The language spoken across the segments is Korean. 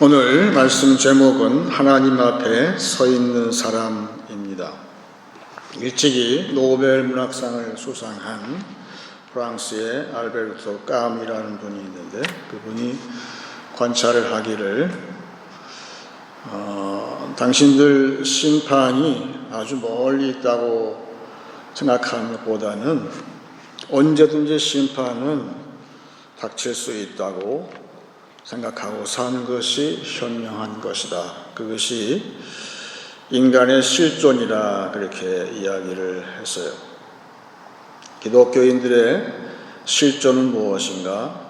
오늘 말씀 제목은 하나님 앞에 서 있는 사람입니다. 일찍이 노벨 문학상을 수상한 프랑스의 알베르토 까뮈이라는 분이 있는데, 그분이 관찰을 하기를 당신들 심판이 아주 멀리 있다고 생각하는 것보다는 언제든지 심판은 닥칠 수 있다고 생각하고 사는 것이 현명한 것이다. 그것이 인간의 실존이라 그렇게 이야기를 했어요. 기독교인들의 실존은 무엇인가?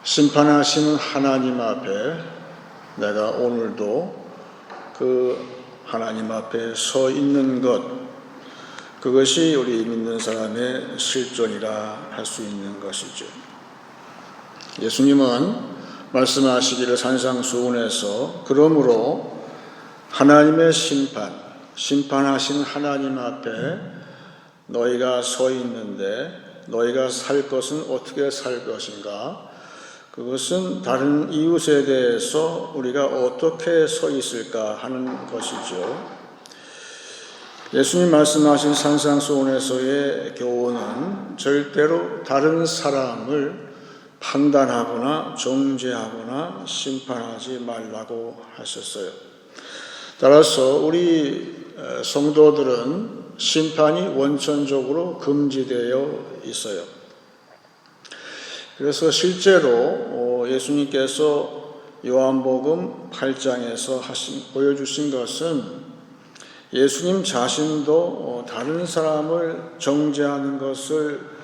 심판하시는 하나님 앞에 내가 오늘도 그 하나님 앞에 서 있는 것, 그것이 우리 믿는 사람의 실존이라 할 수 있는 것이죠. 예수님은 말씀하시기를 산상수훈에서 그러므로 하나님의 심판하신 하나님 앞에 너희가 서 있는데 너희가 살 것은 어떻게 살 것인가? 그것은 다른 이웃에 대해서 우리가 어떻게 서 있을까 하는 것이죠. 예수님 말씀하신 산상수훈에서의 교훈은 절대로 다른 사람을 판단하거나 정죄하거나 심판하지 말라고 하셨어요. 따라서 우리 성도들은 심판이 원천적으로 금지되어 있어요. 그래서 실제로 예수님께서 요한복음 8장에서 보여주신 것은 예수님 자신도 다른 사람을 정죄하는 것을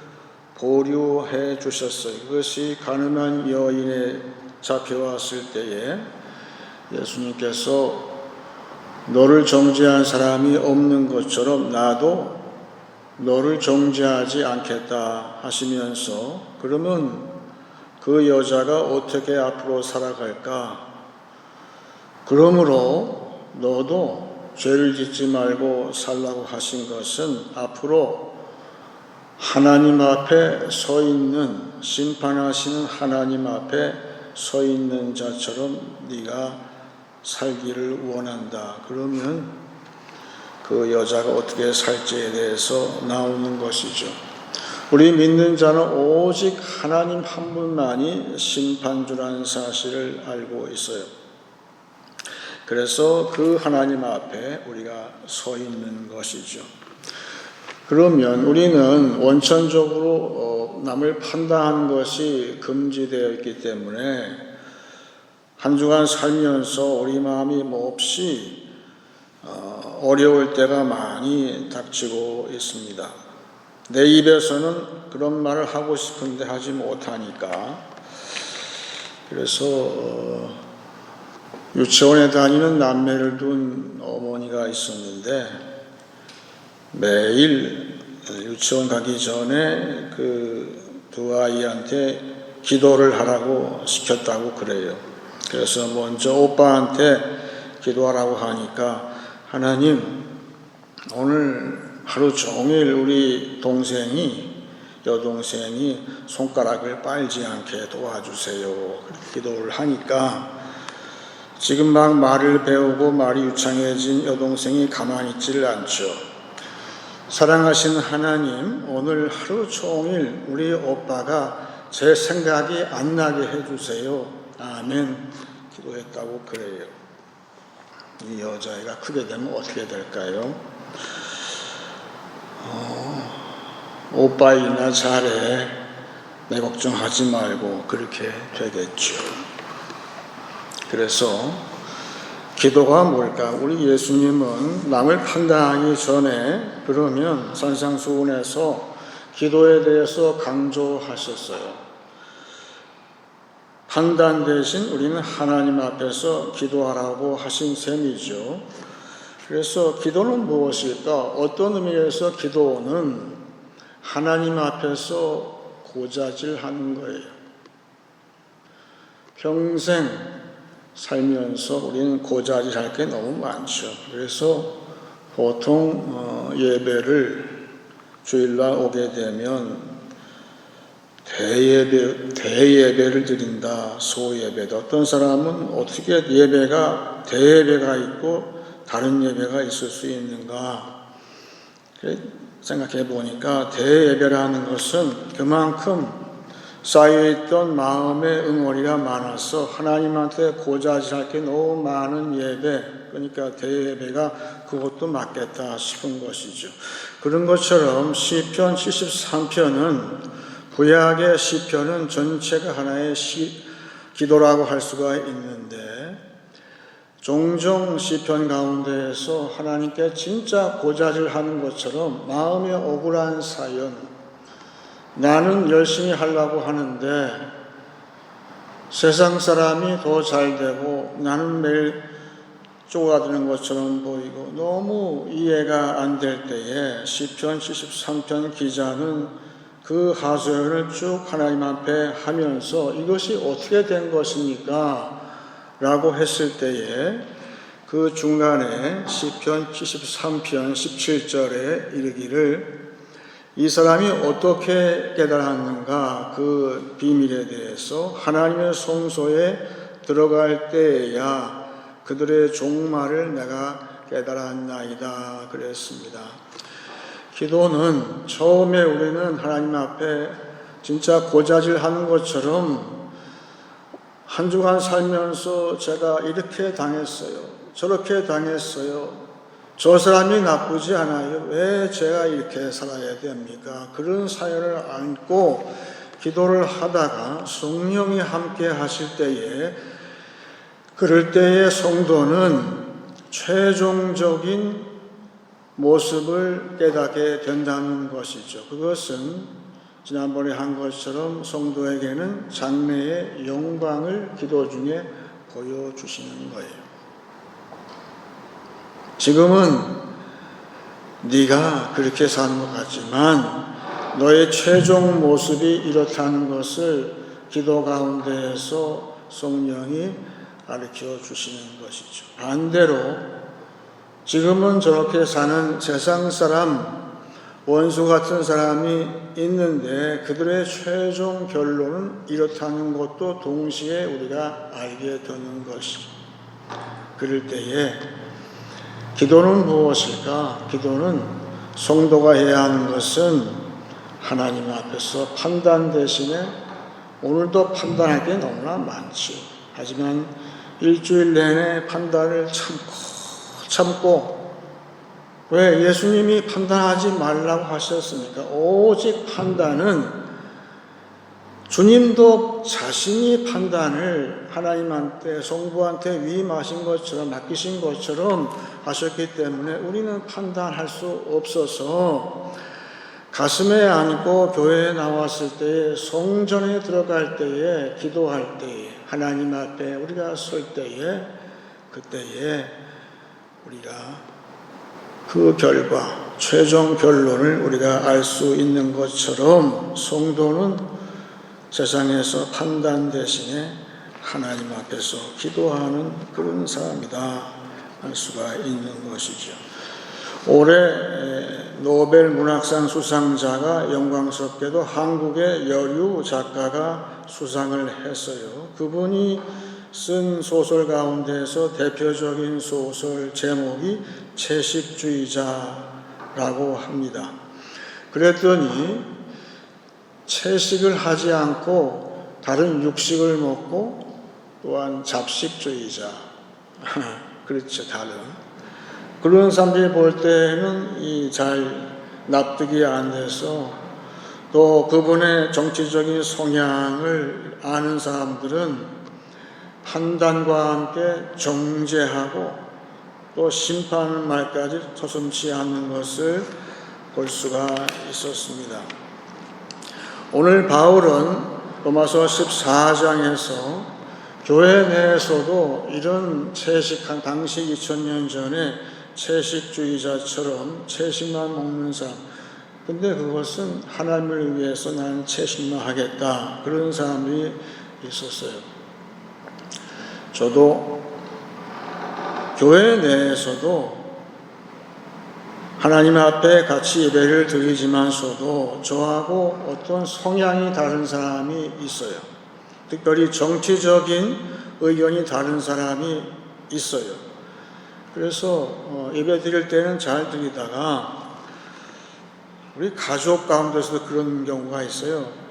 보류해 주셨어요. 그것이 가늠한 여인에 잡혀왔을 때에 예수님께서 너를 정죄한 사람이 없는 것처럼 나도 너를 정죄하지 않겠다 하시면서, 그러면 그 여자가 어떻게 앞으로 살아갈까? 그러므로 너도 죄를 짓지 말고 살라고 하신 것은 앞으로 하나님 앞에 서 있는, 심판하시는 하나님 앞에 서 있는 자처럼 네가 살기를 원한다. 그러면 그 여자가 어떻게 살지에 대해서 나오는 것이죠. 우리 믿는 자는 오직 하나님 한 분만이 심판주라는 사실을 알고 있어요. 그래서 그 하나님 앞에 우리가 서 있는 것이죠. 그러면 우리는 원천적으로 남을 판단하는 것이 금지되어 있기 때문에 한 주간 살면서 우리 마음이 몹시 어려울 때가 많이 닥치고 있습니다. 내 입에서는 그런 말을 하고 싶은데 하지 못하니까. 그래서 유치원에 다니는 남매를 둔 어머니가 있었는데 매일 유치원 가기 전에 그 두 아이한테 기도를 하라고 시켰다고 그래요. 그래서 먼저 오빠한테 기도하라고 하니까, 하나님, 오늘 하루 종일 우리 여동생이 손가락을 빨지 않게 도와주세요. 그렇게 기도를 하니까 지금 막 말을 배우고 말이 유창해진 여동생이 가만히 있지를 않죠. 사랑하신 하나님, 오늘 하루 종일 우리 오빠가 제 생각이 안 나게 해주세요. 아멘. 기도했다고 그래요. 이 여자애가 크게 되면 어떻게 될까요? 오빠 일이나 잘해. 내 걱정하지 말고 그렇게 되겠죠. 그래서 기도가 뭘까? 우리 예수님은 남을 판단하기 전에 그러면 산상수훈에서 기도에 대해서 강조하셨어요. 판단 대신 우리는 하나님 앞에서 기도하라고 하신 셈이죠. 그래서 기도는 무엇일까? 어떤 의미에서 기도는 하나님 앞에서 고자질하는 거예요. 평생 살면서 우리는 고자질할 게 너무 많죠. 그래서 보통 예배를 주일날 오게 되면 대예배를 드린다, 소예배다. 어떤 사람은 어떻게 예배가, 대예배가 있고 다른 예배가 있을 수 있는가? 생각해 보니까 대예배라는 것은 그만큼 쌓여있던 마음의 응어리가 많아서 하나님한테 고자질할 게 너무 많은 예배, 그러니까 대예배가 그것도 맞겠다 싶은 것이죠. 그런 것처럼 시편 73편은 구약의 시편은 전체가 하나의 기도라고 할 수가 있는데 종종 시편 가운데에서 하나님께 진짜 고자질하는 것처럼 마음에 억울한 사연, 나는 열심히 하려고 하는데 세상 사람이 더 잘 되고 나는 매일 쪼가드는 것처럼 보이고 너무 이해가 안 될 때에 시편 73편 기자는 그 하소연을 쭉 하나님 앞에 하면서 이것이 어떻게 된 것입니까? 라고 했을 때에 그 중간에 시편 73편 17절에 이르기를 이 사람이 어떻게 깨달았는가 그 비밀에 대해서 하나님의 성소에 들어갈 때에야 그들의 종말을 내가 깨달았나이다 그랬습니다. 기도는 처음에 우리는 하나님 앞에 진짜 고자질하는 것처럼 한 주간 살면서 제가 이렇게 당했어요. 저렇게 당했어요. 저 사람이 나쁘지 않아요. 왜 제가 이렇게 살아야 됩니까? 그런 사연을 안고 기도를 하다가 성령이 함께 하실 때에 그럴 때의 성도는 최종적인 모습을 깨닫게 된다는 것이죠. 그것은 지난번에 한 것처럼 성도에게는 장래의 영광을 기도 중에 보여주시는 거예요. 지금은 네가 그렇게 사는 것 같지만 너의 최종 모습이 이렇다는 것을 기도 가운데에서 성령이 가르쳐 주시는 것이죠. 반대로 지금은 저렇게 사는 세상 사람, 원수 같은 사람이 있는데 그들의 최종 결론은 이렇다는 것도 동시에 우리가 알게 되는 것이죠. 그럴 때에 기도는 무엇일까? 기도는 성도가 해야 하는 것은 하나님 앞에서 판단 대신에 오늘도 판단할 게 너무나 많죠. 하지만 일주일 내내 판단을 참고 왜 예수님이 판단하지 말라고 하셨습니까? 오직 판단은 주님도 자신이 판단을 하나님한테 성부한테 위임하신 것처럼 맡기신 것처럼 하셨기 때문에 우리는 판단할 수 없어서 가슴에 안고 교회에 나왔을 때에 성전에 들어갈 때에 기도할 때에 하나님 앞에 우리가 설 때에 그때에 우리가 그 결과 최종 결론을 우리가 알 수 있는 것처럼 성도는 세상에서 판단 대신에 하나님 앞에서 기도하는 그런 사람이다 할 수가 있는 것이죠. 올해 노벨 문학상 수상자가 영광스럽게도 한국의 여류 작가가 수상을 했어요. 그분이 쓴 소설 가운데서 대표적인 소설 제목이 채식주의자라고 합니다. 그랬더니 채식을 하지 않고 다른 육식을 먹고 또한 잡식주의자 그렇죠. 다른 그런 사람들이 볼 때는 잘 납득이 안 돼서 또 그분의 정치적인 성향을 아는 사람들은 판단과 함께 정죄하고 또 심판의 말까지 서슴지 않는 것을 볼 수가 있었습니다. 오늘 바울은 로마서 14장에서 교회 내에서도 이런 채식한 당시 2000년 전에 채식주의자처럼 채식만 먹는 사람, 근데 그것은 하나님을 위해서 나는 채식만 하겠다 그런 사람들이 있었어요. 저도 교회 내에서도 하나님 앞에 같이 예배를 드리지만서도 저하고 어떤 성향이 다른 사람이 있어요. 특별히 정치적인 의견이 다른 사람이 있어요. 그래서 예배 드릴 때는 잘 드리다가 우리 가족 가운데서도 그런 경우가 있어요.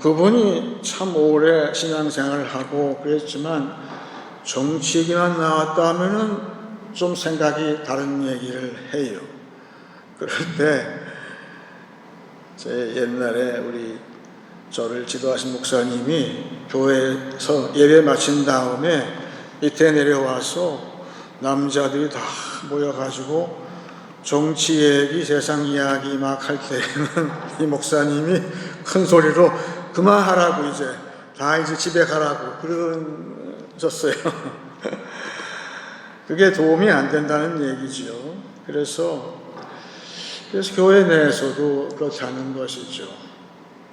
그분이 참 오래 신앙생활을 하고 그랬지만 정치 얘기만 나왔다 하면은 좀 생각이 다른 얘기를 해요. 그럴 때 제 옛날에 우리 저를 지도하신 목사님이 교회에서 예배 마친 다음에 밑에 내려와서 남자들이 다 모여가지고 정치 얘기, 세상 이야기 막 할 때는 이 목사님이 큰 소리로 그만하라고 이제 집에 가라고 그러셨어요. 그게 도움이 안 된다는 얘기죠. 그래서 교회 내에서도 그렇지 않은 것이죠.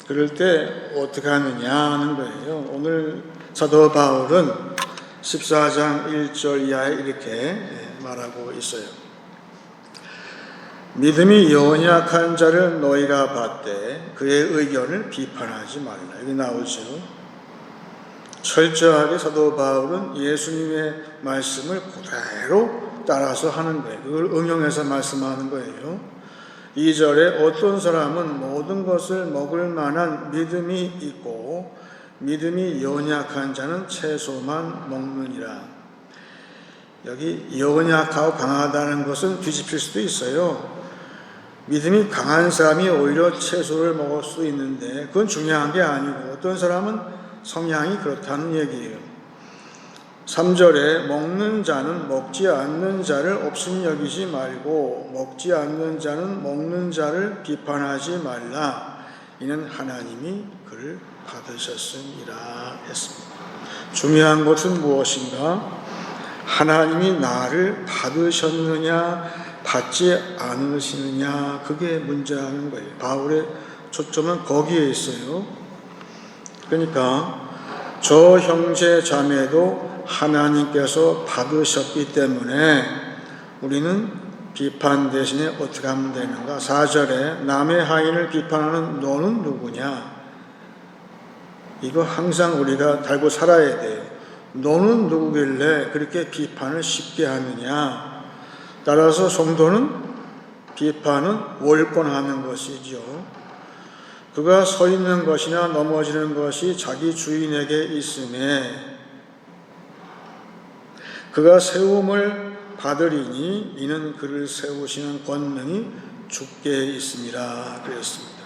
그럴 때 어떻게 하느냐 하는 거예요. 오늘 사도 바울은 14장 1절 이하에 이렇게 말하고 있어요. 믿음이 연약한 자를 너희가 받되 그의 의견을 비판하지 말라. 여기 나오죠. 철저하게 사도 바울은 예수님의 말씀을 그대로 따라서 하는 거예요. 그걸 응용해서 말씀하는 거예요. 2절에 어떤 사람은 모든 것을 먹을 만한 믿음이 있고 믿음이 연약한 자는 채소만 먹느니라. 여기 연약하고 강하다는 것은 뒤집힐 수도 있어요. 믿음이 강한 사람이 오히려 채소를 먹을 수 있는데 그건 중요한 게 아니고 어떤 사람은 성향이 그렇다는 얘기예요. 3절에 먹는 자는 먹지 않는 자를 없음 여기지 말고 먹지 않는 자는 먹는 자를 비판하지 말라. 이는 하나님이 그를 받으셨음이라 했습니다. 중요한 것은 무엇인가? 하나님이 나를 받으셨느냐 받지 않으시느냐 그게 문제라는 거예요. 바울의 초점은 거기에 있어요. 그러니까 저 형제 자매도 하나님께서 받으셨기 때문에 우리는 비판 대신에 어떻게 하면 되는가? 4절에 남의 하인을 비판하는 너는 누구냐? 이거 항상 우리가 달고 살아야 돼요. 너는 누구길래 그렇게 비판을 쉽게 하느냐? 따라서 성도는 비판은 월권하는 것이죠. 그가 서 있는 것이나 넘어지는 것이 자기 주인에게 있음에 그가 세움을 받으리니 이는 그를 세우시는 권능이 주께 있음이라 그랬습니다.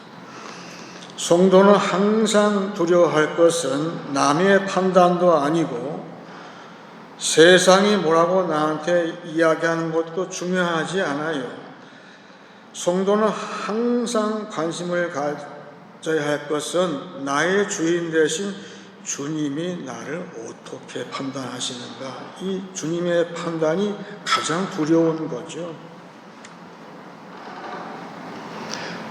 성도는 항상 두려워할 것은 남의 판단도 아니고 세상이 뭐라고 나한테 이야기하는 것도 중요하지 않아요. 성도는 항상 관심을 가져야 할 것은 나의 주인 대신 주님이 나를 어떻게 판단하시는가. 이 주님의 판단이 가장 두려운 거죠.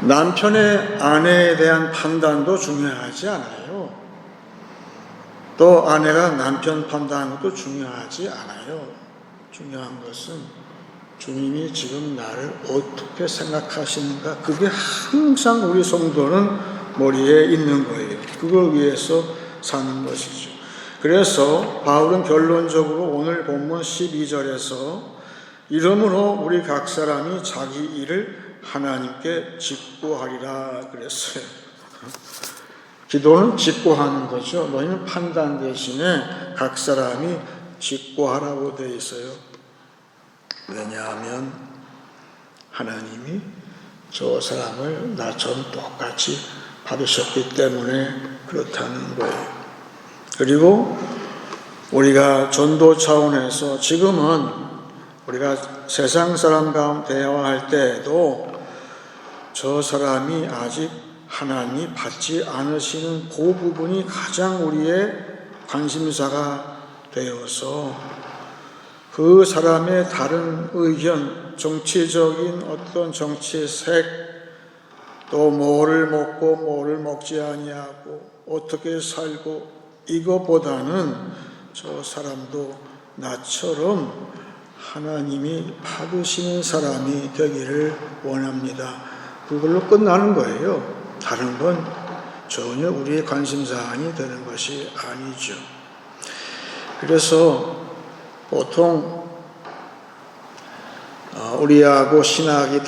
남편의 아내에 대한 판단도 중요하지 않아요. 또 아내가 남편 판단하는 것도 중요하지 않아요. 중요한 것은 주님이 지금 나를 어떻게 생각하시는가. 그게 항상 우리 성도는 머리에 있는 거예요. 그걸 위해서 사는 것이죠. 그래서 바울은 결론적으로 오늘 본문 12절에서 이러므로 우리 각 사람이 자기 일을 하나님께 직고하리라 그랬어요. 기도는 직고하는 거죠. 너희는 판단 대신에 각 사람이 직고하라고 되어 있어요. 왜냐하면 하나님이 저 사람을 나처럼 똑같이 받으셨기 때문에 그렇다는 거예요. 그리고 우리가 전도 차원에서 지금은 우리가 세상 사람 가운데 대화할 때에도 저 사람이 아직 하나님이 받지 않으시는 그 부분이 가장 우리의 관심사가 되어서 그 사람의 다른 의견, 정치적인 어떤 정치색, 또 뭐를 먹고 뭐를 먹지 아니하고 어떻게 살고 이것보다는 저 사람도 나처럼 하나님이 받으시는 사람이 되기를 원합니다. 그걸로 끝나는 거예요. 다른 건 전혀 우리의 관심사항이 되는 것이 아니죠. 그래서 보통 우리하고 신앙이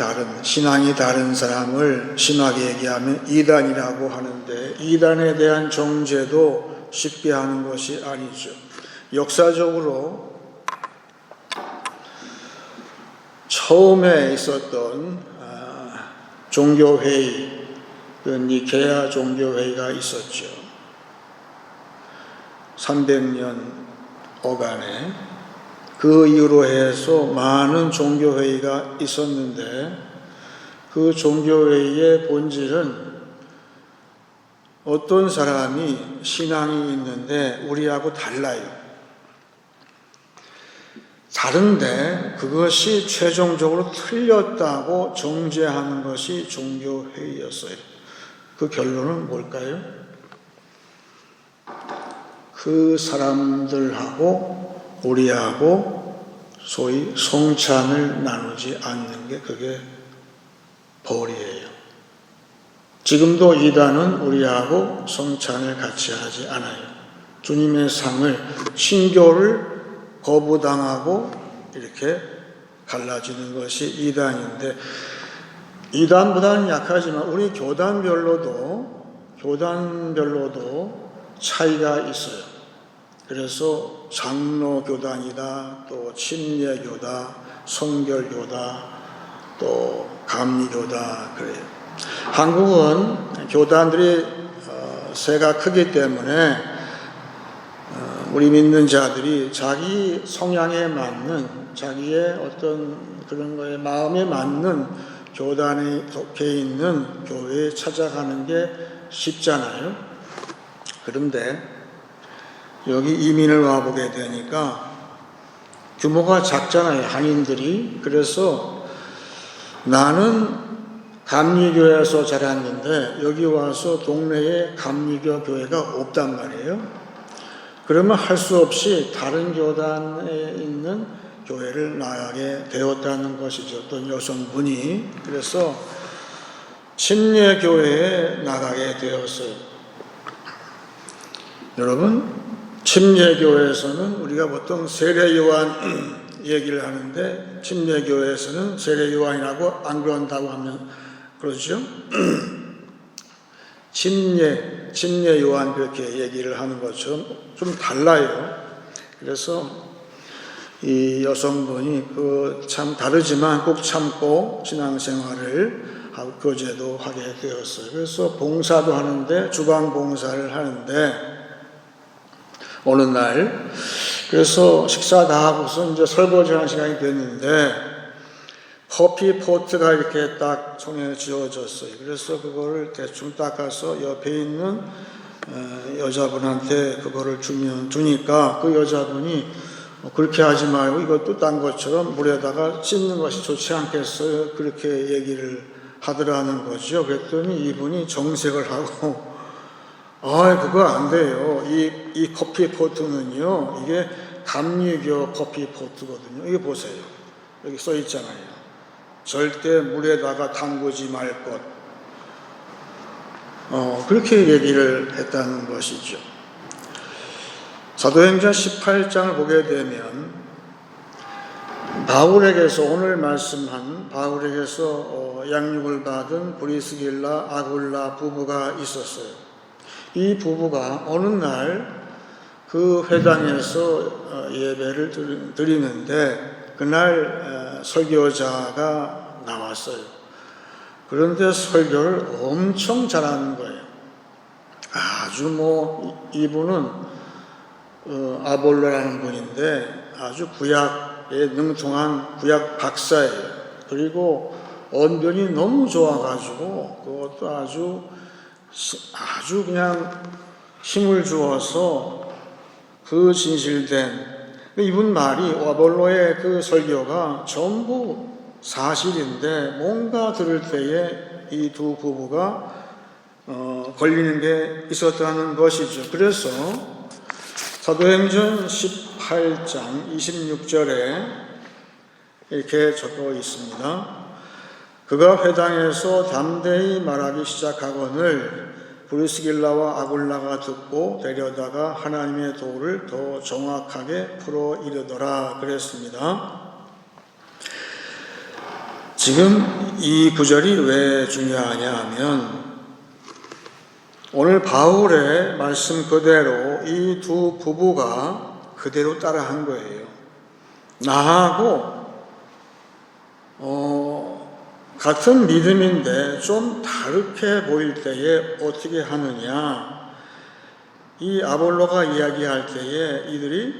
다른 사람을 심하게 얘기하면 이단이라고 하는데, 이단에 대한 정죄도 쉽게 하는 것이 아니죠. 역사적으로 처음에 있었던 종교회의, 그 니케아 종교회의가 있었죠. 300년 어간에 그 이후로 해서 많은 종교회의가 있었는데, 그 종교회의의 본질은 어떤 사람이 신앙이 있는데 우리하고 달라요. 다른데 그것이 최종적으로 틀렸다고 정죄하는 것이 종교회의였어요. 그 결론은 뭘까요? 그 사람들하고 우리하고 소위 성찬을 나누지 않는 게 그게 벌이에요. 지금도 이단은 우리하고 성찬을 같이 하지 않아요. 주님의 상을, 신교를 거부당하고 이렇게 갈라지는 것이 이단인데, 이단보다는 약하지만 우리 교단별로도 차이가 있어요. 그래서 장로교단이다, 또 침례교다, 성결교다, 또 감리교다 그래요. 한국은 교단들이 세가 크기 때문에 우리 믿는 자들이 자기 성향에 맞는, 자기의 어떤 그런 거에 마음에 맞는 교단에 속해 있는 교회에 찾아가는 게 쉽잖아요. 그런데 여기 이민을 와보게 되니까 규모가 작잖아요, 한인들이. 그래서 나는 감리교에서 자랐는데 여기 와서 동네에 감리교 교회가 없단 말이에요. 그러면 할 수 없이 다른 교단에 있는 교회를 나가게 되었다는 것이죠. 어떤 여성분이. 그래서 침례교회에 나가게 되었어요. 여러분, 침례교회에서는 우리가 보통 세례요한 얘기를 하는데, 침례교회에서는 세례요한이라고 안 그런다고 하면 그러죠. 침례요한 그렇게 얘기를 하는 것처럼 좀 달라요. 그래서 이 여성분이 참 다르지만 꼭 참고 신앙생활을 하고 교제도 하게 되었어요. 그래서 봉사도 하는데, 주방 봉사를 하는데, 어느 날, 그래서 식사 다 하고서 이제 설거지하는 시간이 됐는데, 커피 포트가 이렇게 딱 손에 쥐어졌어요. 그래서 그거를 대충 닦아서 옆에 있는 여자분한테 그거를 주니까 그 여자분이 그렇게 하지 말고 이것도 딴 것처럼 물에다가 씻는 것이 좋지 않겠어요? 그렇게 얘기를 하더라는 거죠. 그랬더니 이분이 정색을 하고, 그거 안 돼요. 이 커피 포트는요, 이게 감리교 커피 포트거든요. 이거 보세요. 여기 써 있잖아요. 절대 물에다가 담그지 말 것. 그렇게 얘기를 했다는 것이죠. 사도행전 18장을 보게 되면 바울에게서, 오늘 말씀한 바울에게서 양육을 받은 브리스길라, 아굴라 부부가 있었어요. 이 부부가 어느 날 그 회당에서 예배를 드리는데, 그날 설교자가 나왔어요. 그런데 설교를 엄청 잘하는 거예요. 아주 이분은 아볼로라는 분인데 아주 구약에 능통한 구약 박사예요. 그리고 언변이 너무 좋아가지고 그것도 아주 그냥 힘을 주어서 그 진실된, 이분 말이, 아볼로의 그 설교가 전부 사실인데 뭔가 들을 때에 이 두 부부가 걸리는 게 있었다는 것이죠. 그래서 사도행전 18장 26절에 이렇게 적혀 있습니다. 그가 회당에서 담대히 말하기 시작하거늘 브리스길라와 아굴라가 듣고 데려다가 하나님의 도를 더 정확하게 풀어 이르더라 그랬습니다. 지금 이 구절이 왜 중요하냐 하면 오늘 바울의 말씀 그대로 이 두 부부가 그대로 따라한 거예요. 나하고 같은 믿음인데 좀 다르게 보일 때에 어떻게 하느냐. 이 아볼로가 이야기할 때에 이들이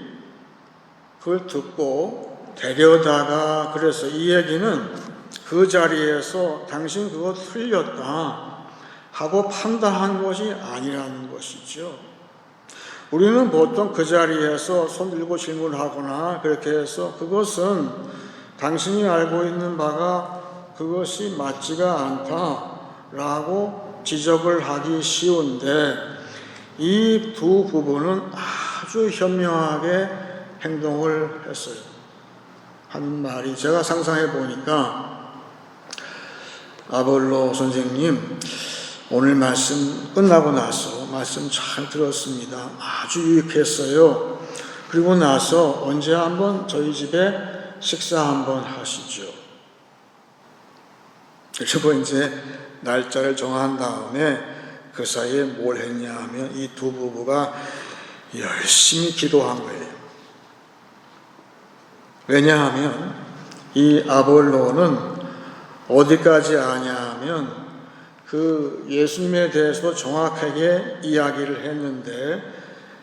그걸 듣고 데려다가 그래서 이 얘기는 그 자리에서 당신 그거 틀렸다 하고 판단한 것이 아니라는 것이죠. 우리는 보통 그 자리에서 손 들고 질문하거나 그렇게 해서 그것은 당신이 알고 있는 바가 그것이 맞지가 않다라고 지적을 하기 쉬운데 이 두 부부는 아주 현명하게 행동을 했어요. 하는 말이 제가 상상해 보니까 아볼로 선생님 오늘 말씀 끝나고 나서 말씀 잘 들었습니다. 아주 유익했어요. 그리고 나서 언제 한번 저희 집에 식사 한번 하시죠. 그리고 이제 날짜를 정한 다음에 그 사이에 뭘 했냐 하면 이 두 부부가 열심히 기도한 거예요. 왜냐하면 이 아볼로는 어디까지 아냐 하면 그 예수님에 대해서 정확하게 이야기를 했는데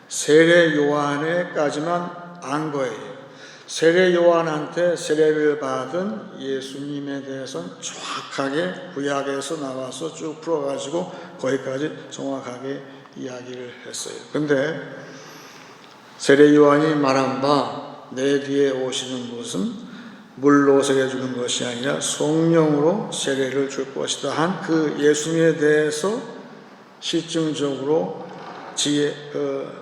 세례 요한에까지만 안 거예요. 세례 요한한테 세례를 받은 예수님에 대해서는 정확하게 구약에서 나와서 쭉 풀어가지고 거기까지 정확하게 이야기를 했어요. 근데 세례 요한이 말한 바 내 뒤에 오시는 분은 물로 세례 주는 것이 아니라 성령으로 세례를 줄 것이다 한 그 예수님에 대해서 실증적으로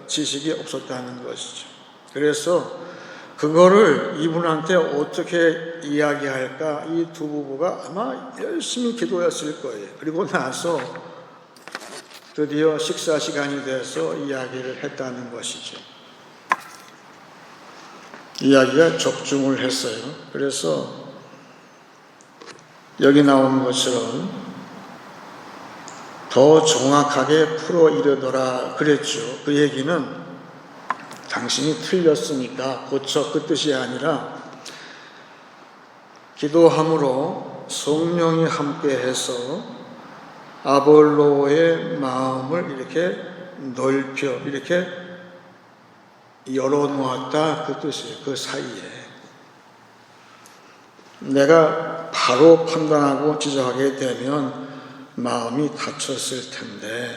지식이 없었다는 것이죠. 그래서 그거를 이분한테 어떻게 이야기할까 이 두 부부가 아마 열심히 기도했을 거예요. 그리고 나서 드디어 식사 시간이 돼서 이야기를 했다는 것이죠. 이야기가 적중을 했어요. 그래서 여기 나오는 것처럼 더 정확하게 풀어 이르더라 그랬죠. 그 얘기는 당신이 틀렸으니까 고쳐 그 뜻이 아니라 기도함으로 성령이 함께해서 아볼로의 마음을 이렇게 넓혀 이렇게 열어놓았다 그 뜻이에요. 그 사이에 내가 바로 판단하고 지적하게 되면 마음이 닫혔을 텐데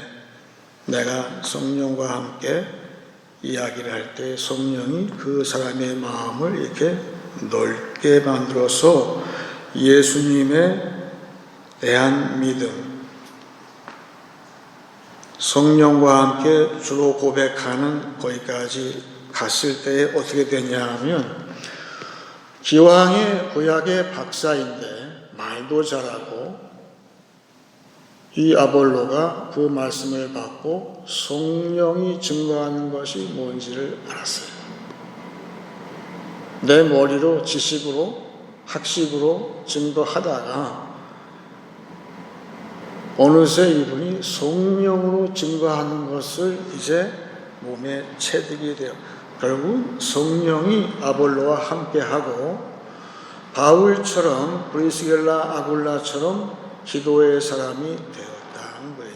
내가 성령과 함께 이야기를 할 때 성령이 그 사람의 마음을 이렇게 넓게 만들어서 예수님에 대한 믿음 성령과 함께 주로 고백하는 거기까지 갔을 때 어떻게 되냐 하면 기왕의 구약의 박사인데 말도 잘하고 이 아볼로가 그 말씀을 받고 성령이 증거하는 것이 뭔지를 알았어요. 내 머리로 지식으로 학식으로 증거하다가 어느새 이분이 성령으로 증거하는 것을 이제 몸에 체득이 돼요. 결국 성령이 아볼로와 함께하고 바울처럼 브리스길라 아굴라처럼 기도의 사람이 되었다는 거예요.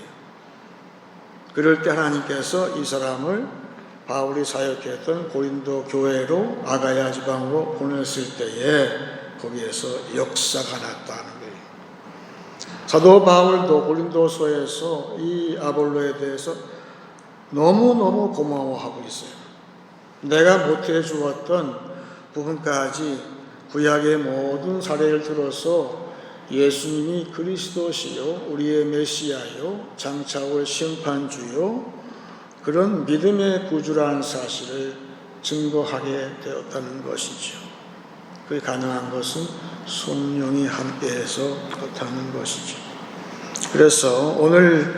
그럴 때 하나님께서 이 사람을 바울이 사역했던 고린도 교회로 아가야 지방으로 보냈을 때에 거기에서 역사가 났다는 거예요. 사도 바울도 고린도서에서 이 아볼로에 대해서 너무너무 고마워하고 있어요. 내가 못해 주었던 부분까지 구약의 모든 사례를 들어서 예수님이 그리스도시요 우리의 메시아요 장차 올 심판주요 그런 믿음의 구주라는 사실을 증거하게 되었다는 것이죠. 그게 가능한 것은 성령이 함께해서 그렇다는 것이죠. 그래서 오늘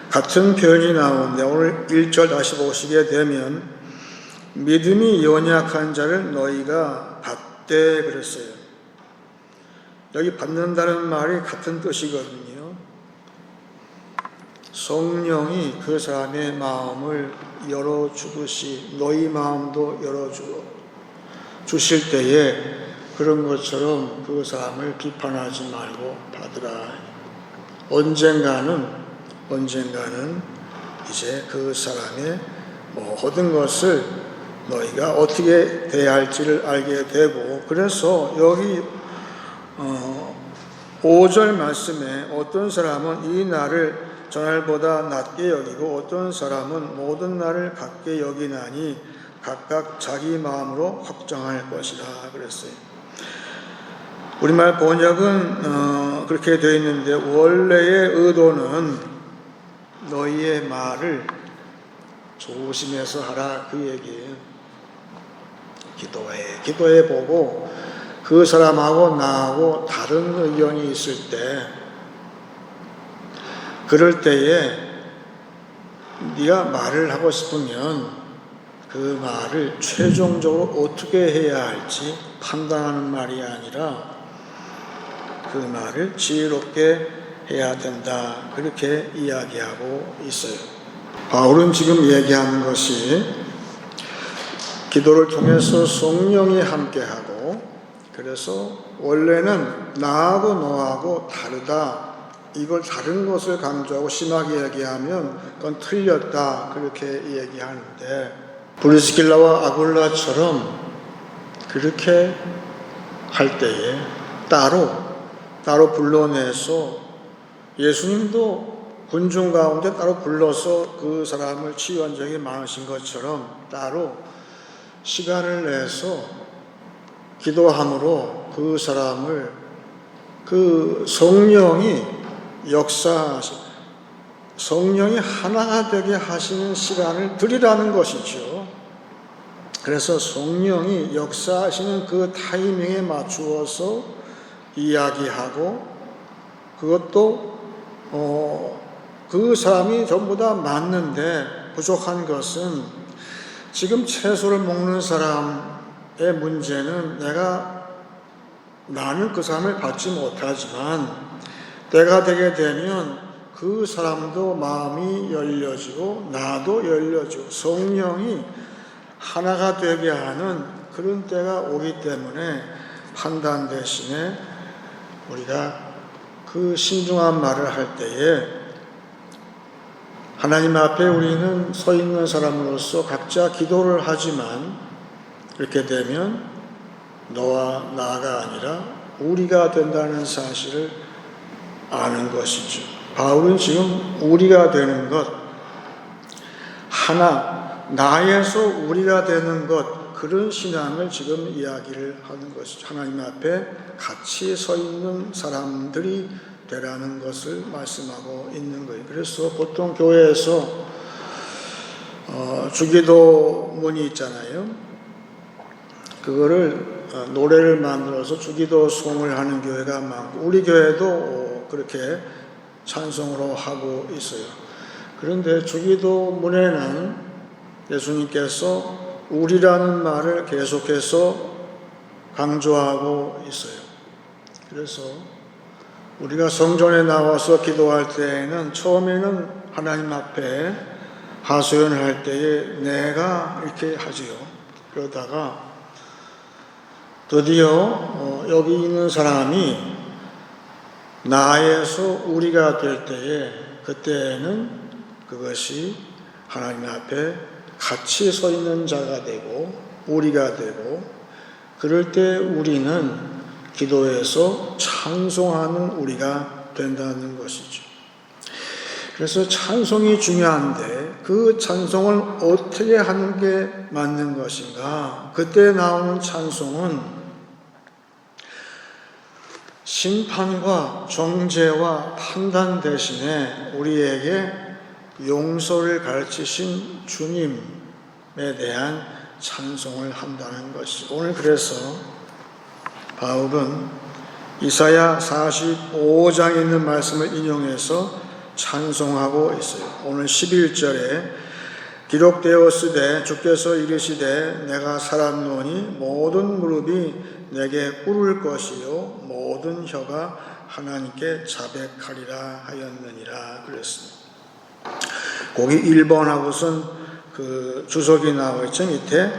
같은 표현이 나오는데 오늘 1절 다시 보시게 되면 믿음이 연약한 자를 너희가 받되 그랬어요. 여기 받는다는 말이 같은 뜻이거든요. 성령이 그 사람의 마음을 열어주듯이 너희 마음도 열어주실 때에 그런 것처럼 그 사람을 비판하지 말고 받으라. 언젠가는 이제 그 사람의 모든 것을 너희가 어떻게 대할지를 알게 되고, 그래서 여기 5절 말씀에 어떤 사람은 이 날을 전날보다 낮게 여기고 어떤 사람은 모든 날을 같게 여기나니 각각 자기 마음으로 확정할 것이라 그랬어요. 우리말 번역은 그렇게 되어 있는데 원래의 의도는 너희의 말을 조심해서 하라 그 얘기예요. 기도해 보고 그 사람하고 나하고 다른 의견이 있을 때, 그럴 때에 네가 말을 하고 싶으면 그 말을 최종적으로 어떻게 해야 할지 판단하는 말이 아니라 그 말을 지혜롭게 해야 된다, 그렇게 이야기하고 있어요. 바울은 지금 얘기하는 것이 기도를 통해서 성령이 함께하고, 그래서 원래는 나하고 너하고 다르다, 이걸 다른 것을 강조하고 심하게 얘기하면 그건 틀렸다, 그렇게 얘기하는데 브리스길라와 아굴라처럼 그렇게 할 때에 따로 불러내서, 예수님도 군중 가운데 따로 불러서 그 사람을 치유한 적이 많으신 것처럼 따로 시간을 내서 기도함으로 그 사람을 그 성령이 성령이 하나가 되게 하시는 시간을 드리라는 것이죠. 그래서 성령이 역사하시는 그 타이밍에 맞추어서 이야기하고, 그것도 그 사람이 전부 다 맞는데 부족한 것은, 지금 채소를 먹는 사람의 문제는 나는 그 사람을 받지 못하지만 때가 되게 되면 그 사람도 마음이 열려지고 나도 열려지고 성령이 하나가 되게 하는 그런 때가 오기 때문에 판단 대신에 우리가 그 신중한 말을 할 때에 하나님 앞에 우리는 서 있는 사람으로서 각자 기도를 하지만, 이렇게 되면 너와 나가 아니라 우리가 된다는 사실을 아는 것이죠. 바울은 지금 우리가 되는 것, 나에서 우리가 되는 것, 그런 신앙을 지금 이야기를 하는 것이죠. 하나님 앞에 같이 서 있는 사람들이 되라는 것을 말씀하고 있는 거예요. 그래서 보통 교회에서 주기도문이 있잖아요. 그거를 노래를 만들어서 주기도송을 하는 교회가 많고, 우리 교회도 그렇게 찬송으로 하고 있어요. 그런데 주기도문에는 예수님께서 우리라는 말을 계속해서 강조하고 있어요. 그래서 우리가 성전에 나와서 기도할 때에는 처음에는 하나님 앞에 하소연을 할 때에 내가 이렇게 하지요. 그러다가 드디어 여기 있는 사람이 나에서 우리가 될 때에, 그때는 그것이 하나님 앞에 같이 서 있는 자가 되고 우리가 되고, 그럴 때 우리는 기도에서 찬송하는 우리가 된다는 것이죠. 그래서 찬송이 중요한데 그 찬송을 어떻게 하는 게 맞는 것인가? 그때 나오는 찬송은 심판과 정죄와 판단 대신에 우리에게 용서를 가르치신 주님에 대한 찬송을 한다는 것이, 오늘 그래서 바울은 이사야 45장에 있는 말씀을 인용해서 찬송하고 있어요. 오늘 11절에 기록되었으되 주께서 이르시되 내가 살았노니 모든 무릎이 내게 꿇을 것이요 모든 혀가 하나님께 자백하리라 하였느니라 그랬습니다. 거기 1번하고선 그 주석이 나와 있죠. 밑에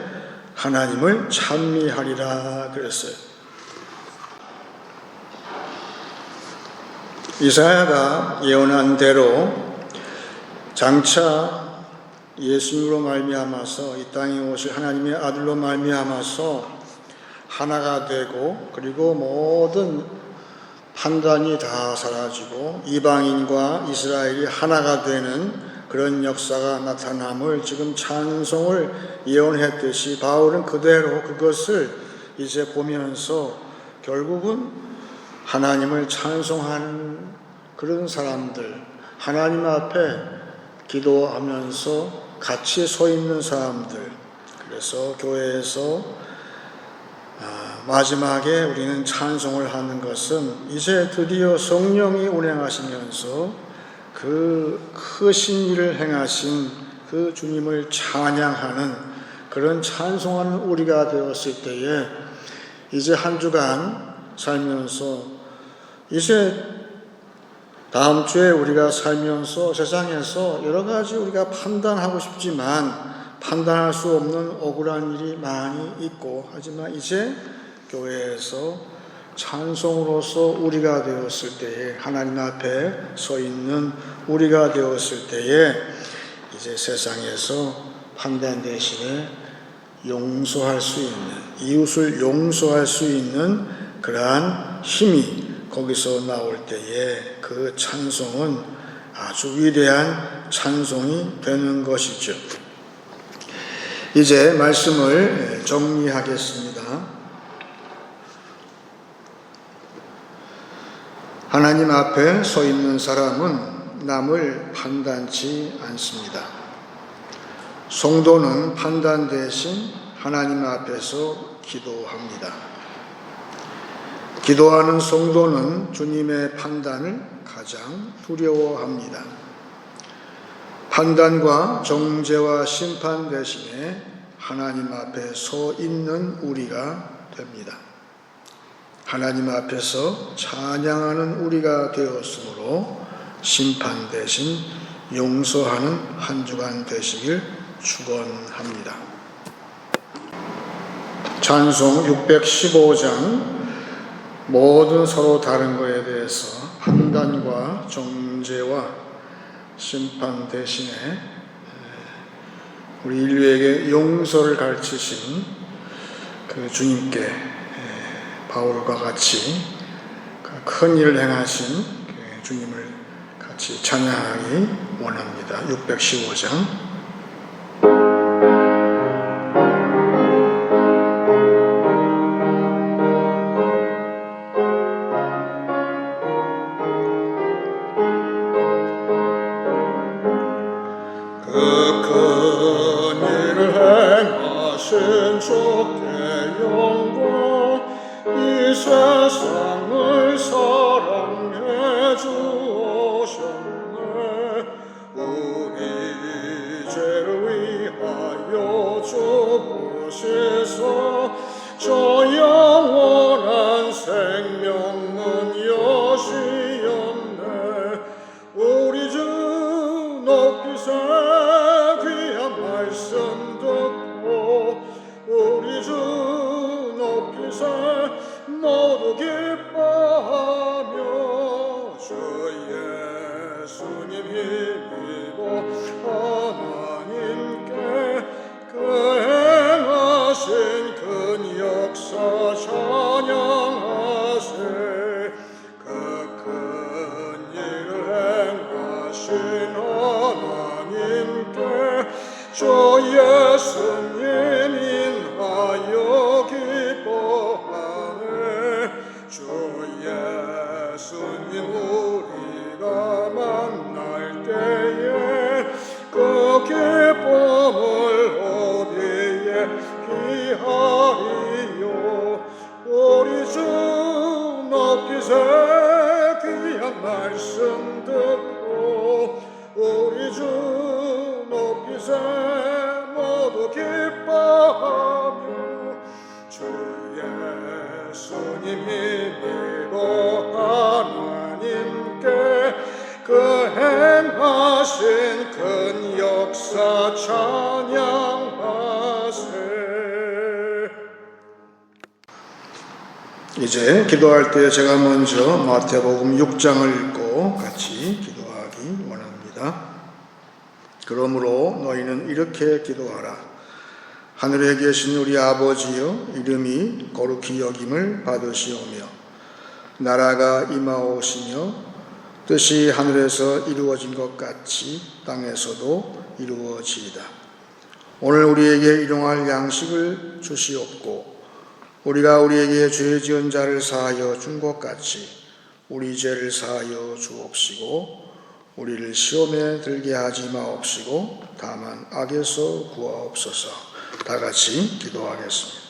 하나님을 찬미하리라 그랬어요. 이사야가 예언한 대로 장차 예수님으로 말미암아서 이 땅에 오실 하나님의 아들로 말미암아서 하나가 되고, 그리고 모든 판단이 다 사라지고 이방인과 이스라엘이 하나가 되는 그런 역사가 나타남을 지금 찬송을 예언했듯이 바울은 그대로 그것을 이제 보면서 결국은 하나님을 찬송하는 그런 사람들, 하나님 앞에 기도하면서 같이 서 있는 사람들, 그래서 교회에서 마지막에 우리는 찬송을 하는 것은 이제 드디어 성령이 운행하시면서 그 크신 일을 행하신 그 주님을 찬양하는 그런 찬송하는 우리가 되었을 때에 이제 한 주간 살면서 이제 다음 주에 우리가 살면서 세상에서 여러 가지 우리가 판단하고 싶지만 판단할 수 없는 억울한 일이 많이 있고, 하지만 이제 교회에서 찬송으로서 우리가 되었을 때에, 하나님 앞에 서 있는 우리가 되었을 때에 이제 세상에서 판단 대신에 용서할 수 있는, 이웃을 용서할 수 있는 그러한 힘이 거기서 나올 때에 그 찬송은 아주 위대한 찬송이 되는 것이죠. 이제 말씀을 정리하겠습니다. 하나님 앞에 서 있는 사람은 남을 판단치 않습니다. 성도는 판단 대신 하나님 앞에서 기도합니다. 기도하는 성도는 주님의 판단을 가장 두려워합니다. 판단과 정죄와 심판 대신에 하나님 앞에 서 있는 우리가 됩니다. 하나님 앞에서 찬양하는 우리가 되었으므로 심판 대신 용서하는 한 주간 되시길 축원합니다. 찬송 615장 모든 서로 다른 것에 대해서 판단과 정죄와 심판 대신에 우리 인류에게 용서를 가르치신 그 주님께 바울과 같이 큰 일을 행하신 주님을 같이 찬양하기 원합니다. 615장 세상을 사랑해 주셨네. 우리 어느새 귀한 말씀 듣고 우리 주 높이세 모두 기뻐하며 주 예수님이 믿고 하나님께 그 행하신 큰 역사 찬양하세. 이제 기도할 때 제가 먼저 마태복음 6장을 읽고 같이 기도하기 원합니다. 그러므로 너희는 이렇게 기도하라. 하늘에 계신 우리 아버지여, 이름이 거룩히 여김을 받으시오며 나라가 임하오시며 뜻이 하늘에서 이루어진 것 같이 땅에서도 이루어지이다. 오늘 우리에게 일용할 양식을 주시옵고 우리가 우리에게 죄 지은 자를 사하여 준 것 같이 우리 죄를 사하여 주옵시고 우리를 시험에 들게 하지 마옵시고 다만 악에서 구하옵소서. 다 같이 기도하겠습니다.